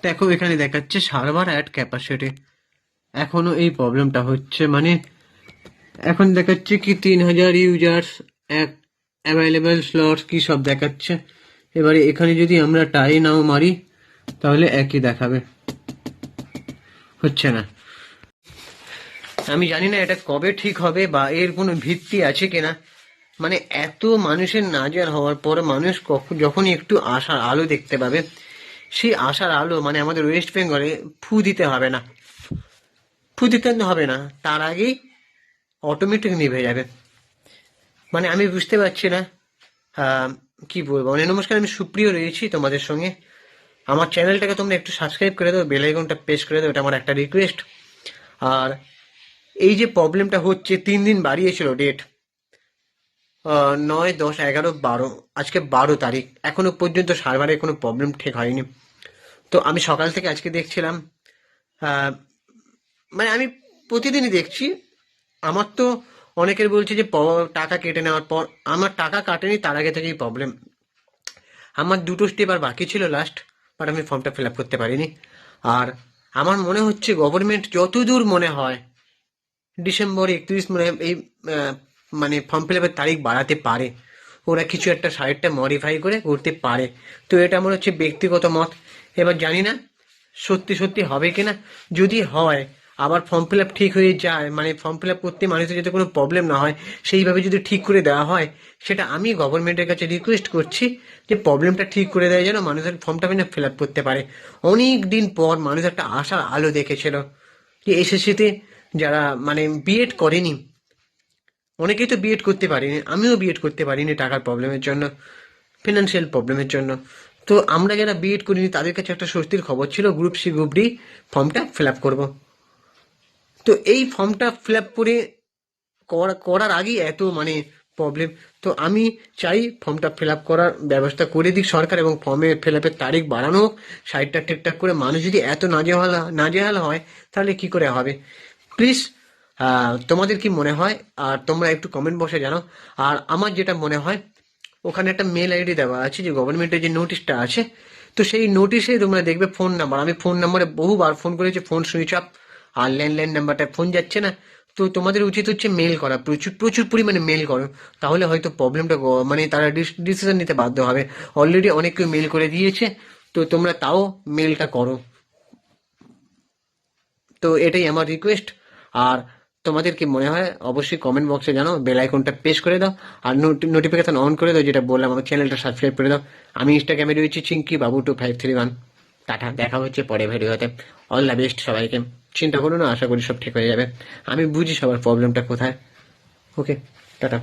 দেখো এখানে দেখাচ্ছে সার্ভার অ্যাট ক্যাপাসিটি, এখনো এই প্রবলেমটা হচ্ছে। মানে এখন দেখাচ্ছে কি 3000 ইউজার্স, অ্যাভেলেবেল স্লট কি সব দেখাচ্ছে। এবারে এখানে যদি আমরা টাই নাও মারি তাহলে একই দেখাবে, হচ্ছে না। আমি জানি না এটা কবে ঠিক হবে বা এর কোনো ভিত্তি আছে কিনা। মানে এত মানুষের নাজেহাল হওয়ার পর মানুষ যখনই একটু আশার আলো দেখতে পাবে, সেই আশার আলো মানে আমাদের ওয়েস্ট বেঙ্গলে ফু দিতে হবে না, ফু দিতে হবে না, তার আগেই অটোমেটিক নিভে যাবে। মানে আমি বুঝতে পারছি না কি বলবো। মানে নমস্কার, আমি সুপ্রিয় রয়েছি তোমাদের সঙ্গে। আমার চ্যানেলটাকে তোমরা একটু সাবস্ক্রাইব করে দাও, বেল আইকনটা প্রেস করে দাও, এটা আমার একটা রিকোয়েস্ট। আর এই যে প্রবলেমটা হচ্ছে, 3 দিন বাড়িয়েছিল ডেট, 9, 10, 11, 12, আজকে 12 তারিখ, এখনো পর্যন্ত সার্ভারে কোনো প্রবলেম ঠিক হয়নি। তো আমি সকাল থেকে আজকে দেখছিলাম, আহ, মানে আমি প্রতিদিনই দেখছি। আমার তো অনেকের বলছে যে টাকা কেটে নেওয়ার পর, আমার টাকা কাটেনি, তার আগে থেকেই প্রবলেম। আমার 2টো স্টেপ আর বাকি ছিল লাস্ট, বাট আমি ফর্মটা ফিল আপ করতে পারিনি। আর আমার মনে হচ্ছে গভর্নমেন্ট যতদূর মনে হয় ডিসেম্বর 31 মানে এই আহ, মানে ফর্ম ফিল আপের তারিখ বাড়াতে পারে, ওরা কিছু একটা সাইডটা মডিফাই করে করতে পারে। তো এটা আমার হচ্ছে ব্যক্তিগত মত। এবার জানি না সত্যি সত্যি হবে কিনা। যদি হয়, আবার ফর্ম ফিল আপ ঠিক হয়ে যায়, মানে ফর্ম ফিল আপ করতে মানুষের যাতে কোনো প্রবলেম না হয়, সেইভাবে যদি ঠিক করে দেওয়া হয়, সেটা আমি গভর্নমেন্টের কাছে রিকোয়েস্ট করছি যে প্রবলেমটা ঠিক করে দেয়, যেন মানুষের ফর্মটা ফিল আপ করতে পারে। অনেক দিন পর মানুষ একটা আশার আলো দেখেছিল যে এসএসসিতে যারা মানে বিএড করেনি, অনেকেই তো বিএড করতে পারিনি, আমিও বিএড করতে পারিনি টাকার প্রবলেমের জন্য, ফিনান্সিয়াল প্রবলেমের জন্য। তো আমরা যারা বিএড করিনি তাদের কাছে একটা স্বস্তির খবর ছিল, গ্রুপ সি গ্রুপ ডি ফর্মটা ফিল আপ করবো। তো এই ফর্মটা ফিল আপ করে করার আগেই এত মানে প্রবলেম। তো আমি চাই ফর্মটা ফিল আপ করার ব্যবস্থা করে দিক সরকার, এবং ফর্মে ফিল আপের তারিখ বাড়ানো হোক, সাইডটা ঠিকঠাক করে। মানুষ যদি এত নাজেহাল হয় তাহলে কি করে হবে? প্লিজ, তোমাদের কি মনে হয় আর তোমরা একটু কমেন্ট বক্সে জানাও। আর আমার যেটা মনে হয়, ওখানে একটা মেল আইডি দেওয়া আছে, যে গভর্নমেন্টের যে নোটিশটা আছে, তো সেই নোটিশে তোমরা দেখবে ফোন নাম্বার, আমি ফোন নাম্বারে বহুবার ফোন করেছি, ফোন সুইচ অফ, আর ল্যান্ডলাইন নাম্বারটা ফোন যাচ্ছে না। তো তোমাদের উচিত হচ্ছে মেল করা, প্রচুর প্রচুর পরিমাণে মেল করো, তাহলে হয়তো প্রবলেমটা মানে তারা ডিসিশন নিতে বাধ্য হবে। অলরেডি অনেক কেউ মেল করে দিয়েছে, তো তোমরা তাও মেলটা করো। তো এটাই আমার রিকোয়েস্ট। আর তোমাদের কি মনে হয় অবশ্যই কমেন্ট বক্সে জানাও, বেল আইকনটা প্রেস করে দাও, আর নোটিফিকেশন অন করে দাও, যেটা বললাম, আমার চ্যানেলটা সাবস্ক্রাইব করে দাও। আমি ইনস্টাগ্রামে রয়েছি চিঙ্কি বাবু 2531। টাটা, দেখা হচ্ছে পরে ভিডিওতে। অল দ্য বেস্ট সবাইকে। চিন্তা করো না, আশা করি সব ঠিক হয়ে যাবে। আমি বুঝি সবার প্রবলেমটা কোথায়। ওকে, টাটা।